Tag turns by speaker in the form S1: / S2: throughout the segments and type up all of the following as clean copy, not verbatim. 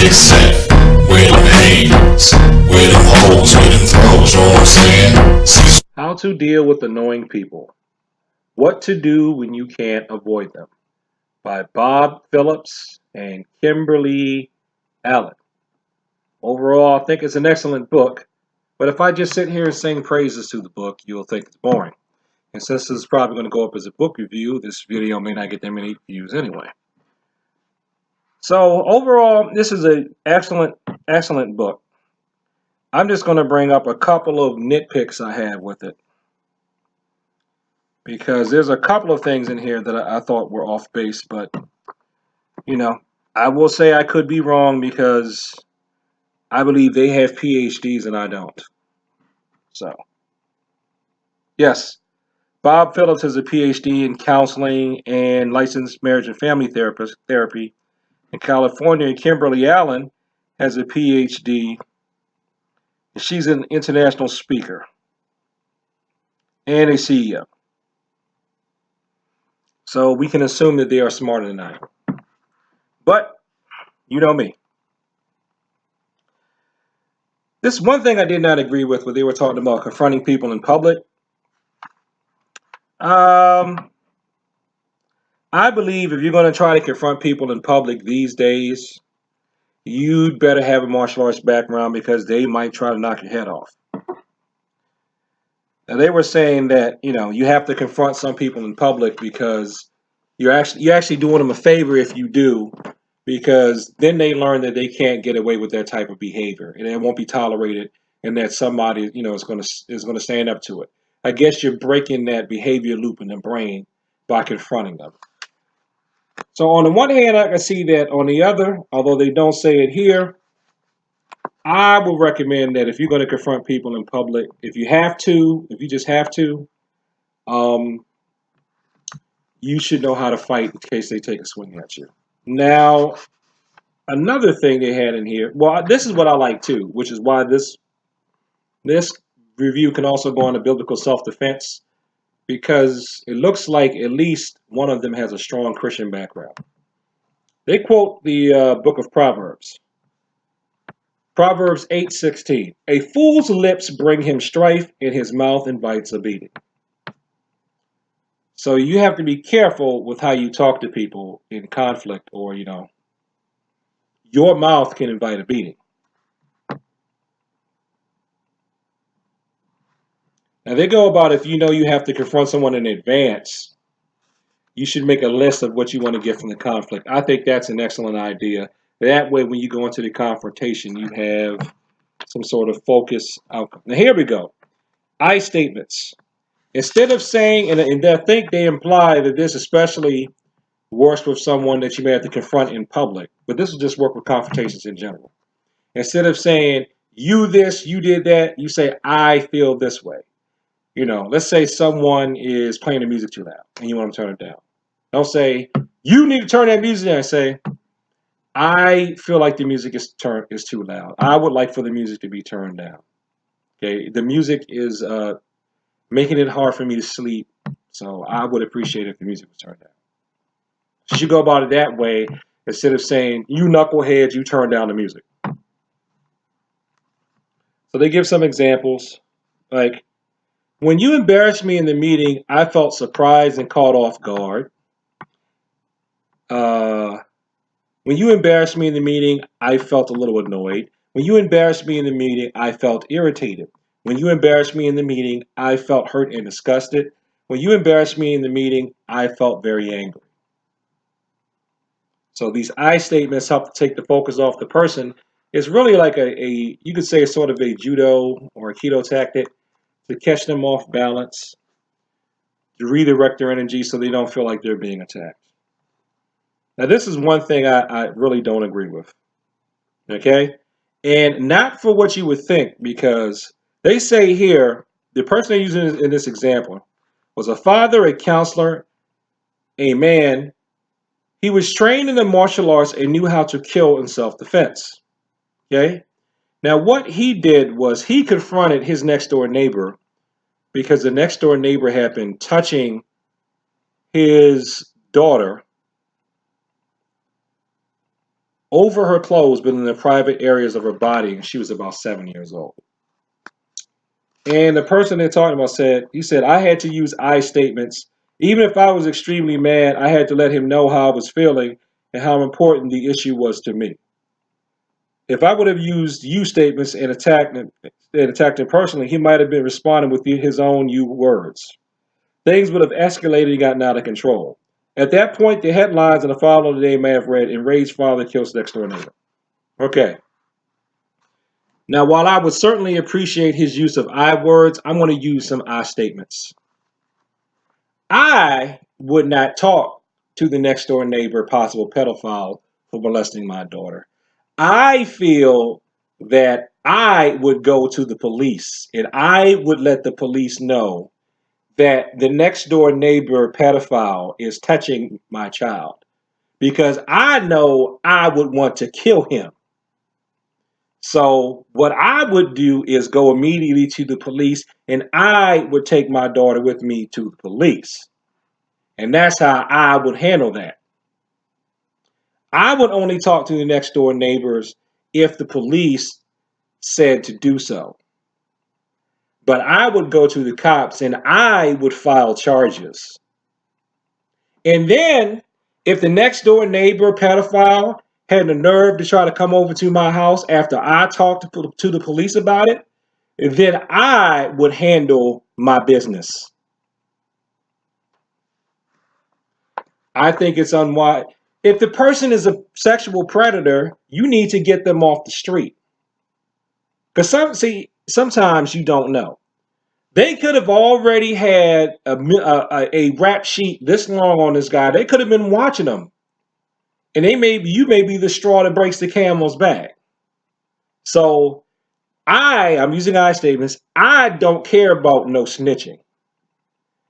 S1: Except where them haters, where them hoes, where them throws, you know what I'm saying? Cecil.
S2: How to deal with annoying people. What to do when you can't avoid them. By Bob Phillips and Kimberly Allen. Overall, I think it's an excellent book, but if I just sit here and sing praises to the book, you'll think it's boring. And since this is probably going to go up as a book review, this video may not get that many views anyway. So overall, this is an excellent book. I'm just going to bring up a couple of nitpicks I have with it, because there's a couple of things in here that I thought were off base, but you know, I will say I could be wrong because I believe they have PhDs and I don't. So, yes, Bob Phillips has a PhD in counseling and licensed marriage and family therapy in California, and Kimberly Allen has a PhD. She's an international speaker and a CEO. So we can assume that they are smarter than I am. But you know me. This one thing I did not agree with when they were talking about confronting people in public. I believe if you're going to try to confront people in public these days, you'd better have a martial arts background because they might try to knock your head off. Now they were saying that, you know, you have to confront some people in public because you're actually doing them a favor if you do, because then they learn that they can't get away with that type of behavior and it won't be tolerated, and that somebody, you know, is going to stand up to it. I guess you're breaking that behavior loop in the brain by confronting them. So on the one hand, I can see that. On the other, although they don't say it here, I would recommend that if you're going to confront people in public, if you just have to, um, you should know how to fight in case they take a swing at you. Now, another thing they had in here, well, this is what I like too, which is why this review can also go into biblical self-defense, because it looks like at least one of them has a strong Christian background. They quote the book of Proverbs. Proverbs 8:16. A fool's lips bring him strife, and his mouth invites a beating. So you have to be careful with how you talk to people in conflict, or, you know, your mouth can invite a beating. Now they go about, if you know you have to confront someone in advance, you should make a list of what you want to get from the conflict. I think that's an excellent idea. That way, when you go into the confrontation, you have some sort of focus outcome. Now here we go. I statements. Instead of saying, and I think they imply that this especially works with someone that you may have to confront in public, but this will just work with confrontations in general. Instead of saying, you this, you did that, you say, I feel this way. You know, let's say someone is playing the music too loud and you want to turn it down. Don't say, you need to turn that music down. Say, I feel like the music is too loud. I would like for the music to be turned down. Okay, the music is making it hard for me to sleep, so I would appreciate if the music was turned down. You should go about it that way instead of saying, you knuckleheads, you turn down the music. So they give some examples, like, when you embarrassed me in the meeting, I felt surprised and caught off guard. When you embarrassed me in the meeting, I felt a little annoyed. When you embarrassed me in the meeting, I felt irritated. When you embarrassed me in the meeting, I felt hurt and disgusted. When you embarrassed me in the meeting, I felt very angry. So these I statements help to take the focus off the person. It's really like you could say, a sort of a judo or a keto tactic to catch them off balance, to redirect their energy so they don't feel like they're being attacked. Now, this is one thing I really don't agree with. Okay? And not for what you would think, because they say here, the person they're using in this example was a father, a counselor, a man. He was trained in the martial arts and knew how to kill in self-defense. Okay? Now, what he did was he confronted his next door neighbor because the next door neighbor had been touching his daughter over her clothes, but in the private areas of her body, and she was about 7 years old. And the person they're talking about said, I had to use I statements. Even if I was extremely mad, I had to let him know how I was feeling and how important the issue was to me. If I would have used you statements and attacked him personally, he might have been responding with his own you words. Things would have escalated and gotten out of control. At that point, the headlines and the following day may have read, Enraged Father Kills Next Door Neighbor. Okay. Now, while I would certainly appreciate his use of I words, I'm going to use some I statements. I would not talk to the next door neighbor, possible pedophile, for molesting my daughter. I feel that I would go to the police and I would let the police know that the next door neighbor pedophile is touching my child because I know I would want to kill him. So what I would do is go immediately to the police and I would take my daughter with me to the police. And that's how I would handle that. I would only talk to the next door neighbors if the police said to do so. But I would go to the cops and I would file charges. And then if the next door neighbor pedophile had the nerve to try to come over to my house after I talked to the police about it, then I would handle my business. I think it's unwise. If the person is a sexual predator, you need to get them off the street. Because sometimes you don't know. They could have already had a rap sheet this long on this guy. They could have been watching him. And you may be the straw that breaks the camel's back. So I'm using I statements. I don't care about no snitching.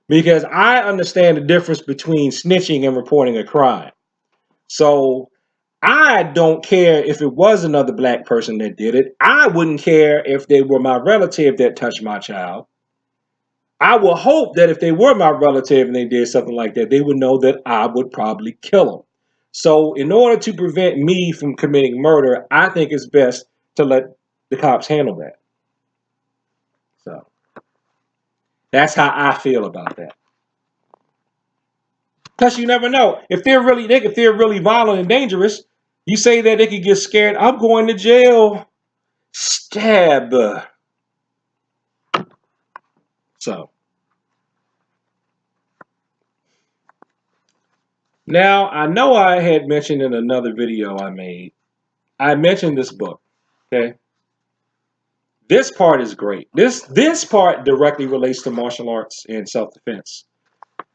S2: Because I understand the difference between snitching and reporting a crime. So I don't care if it was another black person that did it. I wouldn't care if they were my relative that touched my child. I will hope that if they were my relative and they did something like that, they would know that I would probably kill them. So in order to prevent me from committing murder, I think it's best to let the cops handle that. So that's how I feel about that. Plus, you never know if they're really violent and dangerous. You say that they could get scared. I'm going to jail. Stab. So now I know I had mentioned in another video I mentioned this book. Okay. This part is great. This part directly relates to martial arts and self-defense.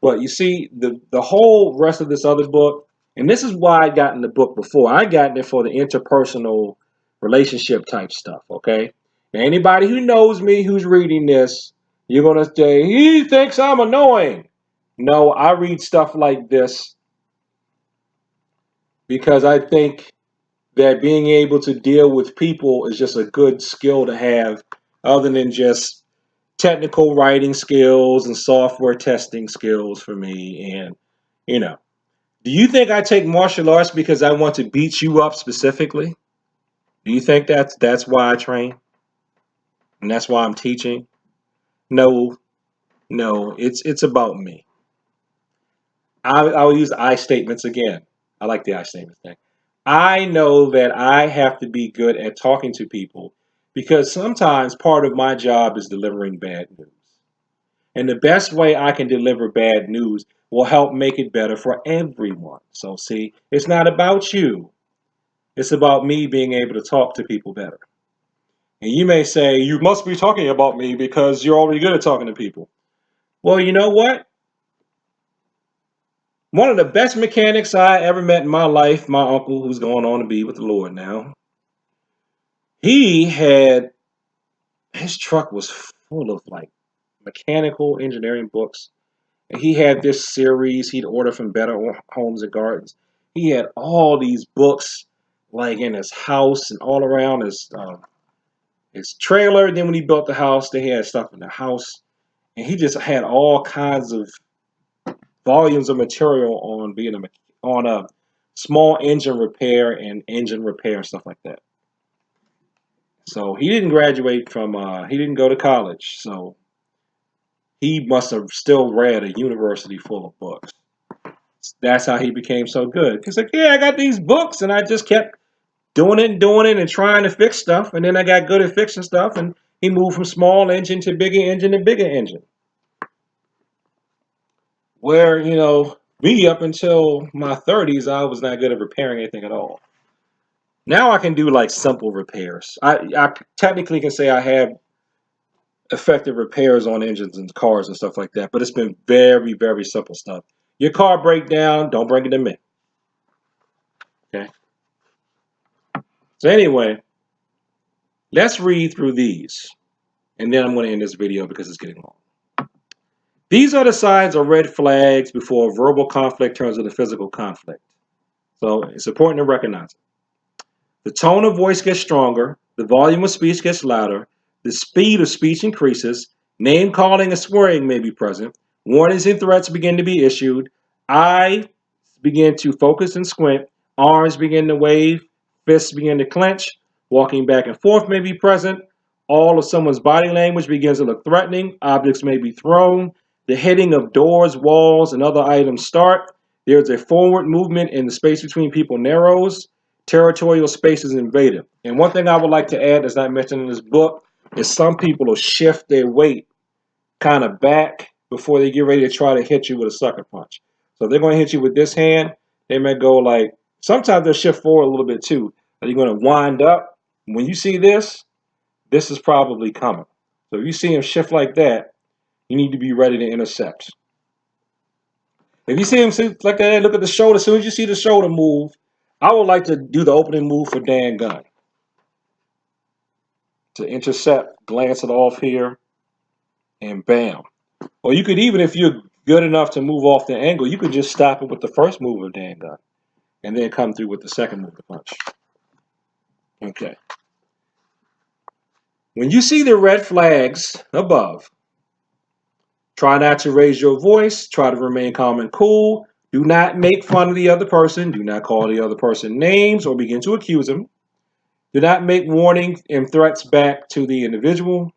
S2: But you see, the whole rest of this other book, and this is why I got in the book before. I got in it for the interpersonal relationship type stuff, okay? Now, anybody who knows me who's reading this, you're going to say, he thinks I'm annoying. No, I read stuff like this because I think that being able to deal with people is just a good skill to have other than just technical writing skills and software testing skills for me. And, do you think I take martial arts because I want to beat you up specifically? Do you think that's why I train? And that's why I'm teaching? No, no, it's about me. I'll use I statements again. I like the I statements thing. I know that I have to be good at talking to people because sometimes part of my job is delivering bad news. And the best way I can deliver bad news will help make it better for everyone. So see, it's not about you. It's about me being able to talk to people better. And you may say, you must be talking about me because you're already good at talking to people. Well, you know what? One of the best mechanics I ever met in my life, my uncle, who's going on to be with the Lord now, his truck was full of like mechanical engineering books. And he had this series he'd order from Better Homes and Gardens. He had all these books like in his house and all around his trailer. Then when he built the house, they had stuff in the house. And he just had all kinds of volumes of material on small engine repair and engine repair and stuff like that. So he didn't graduate from, he didn't go to college. So he must have still read a university full of books. That's how he became so good. He's like, yeah, I got these books, and I just kept doing it, and trying to fix stuff. And then I got good at fixing stuff, and he moved from small engine to bigger engine to bigger engine. Where, me up until my 30s, I was not good at repairing anything at all. Now I can do like simple repairs. I technically can say I have effective repairs on engines and cars and stuff like that, but it's been very, very simple stuff. Your car break down, don't bring it to me. Okay. So anyway, let's read through these, and then I'm going to end this video because it's getting long. These are the signs or red flags before verbal conflict turns into physical conflict. So it's important to recognize it. The tone of voice gets stronger, the volume of speech gets louder, the speed of speech increases, name calling and swearing may be present, warnings and threats begin to be issued, eyes begin to focus and squint, arms begin to wave, fists begin to clench, walking back and forth may be present, all of someone's body language begins to look threatening, objects may be thrown, the hitting of doors, walls, and other items start, there's a forward movement and the space between people narrows, territorial space is invaded. And one thing I would like to add that's not mentioned in this book is some people will shift their weight kind of back before they get ready to try to hit you with a sucker punch. So if they're going to hit you with this hand, they may go like, sometimes they'll shift forward a little bit too. You're going to wind up. When you see this, this is probably coming. So if you see him shift like that, you need to be ready to intercept. If you see him like that, look at the shoulder. As soon as you see the shoulder move, I would like to do the opening move for Dan Gunn. To intercept, glance it off here, and bam. Or you could even, if you're good enough to move off the angle, you could just stop it with the first move of Dan Gunn. And then come through with the second move of punch. Okay. When you see the red flags above, try not to raise your voice. Try to remain calm and cool. Do not make fun of the other person. Do not call the other person names or begin to accuse them. Do not make warnings and threats back to the individual.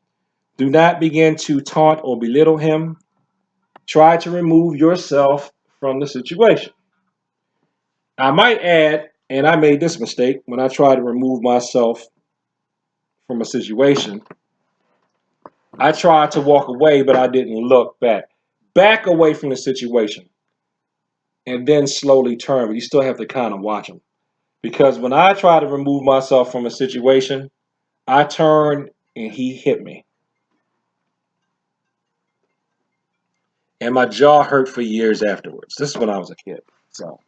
S2: Do not begin to taunt or belittle him. Try to remove yourself from the situation. I might add, and I made this mistake when I tried to remove myself from a situation. I tried to walk away, but I didn't look back. Back away from the situation and then slowly turn, but you still have to kind of watch them. Because when I try to remove myself from a situation, I turned and he hit me. And my jaw hurt for years afterwards. This is when I was a kid. So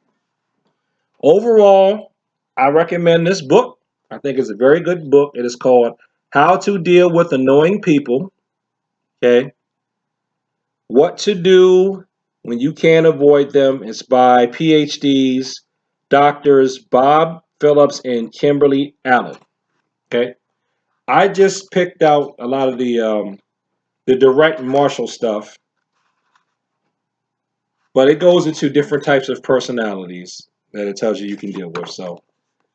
S2: overall, I recommend this book. I think it's a very good book. It is called How to Deal with Annoying People. Okay. What to Do When You Can't Avoid Them. It's by PhDs, Doctors Bob Phillips and Kimberly Allen. Okay. I just picked out a lot of the direct martial stuff, but it goes into different types of personalities that it tells you can deal with. So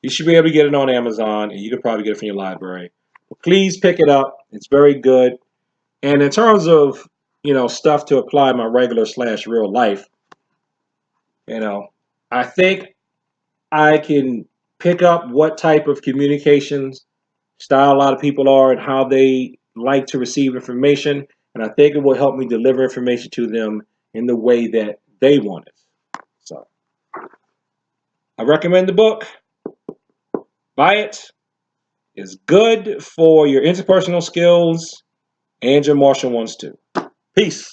S2: you should be able to get it on Amazon, and you can probably get it from your library. But please pick it up. It's very good. And in terms of, stuff to apply in my regular / real life, I think I can pick up what type of communications style a lot of people are and how they like to receive information. And I think it will help me deliver information to them in the way that they want it. So I recommend the book. Buy it. It's good for your interpersonal skills and your martial ones too. Peace.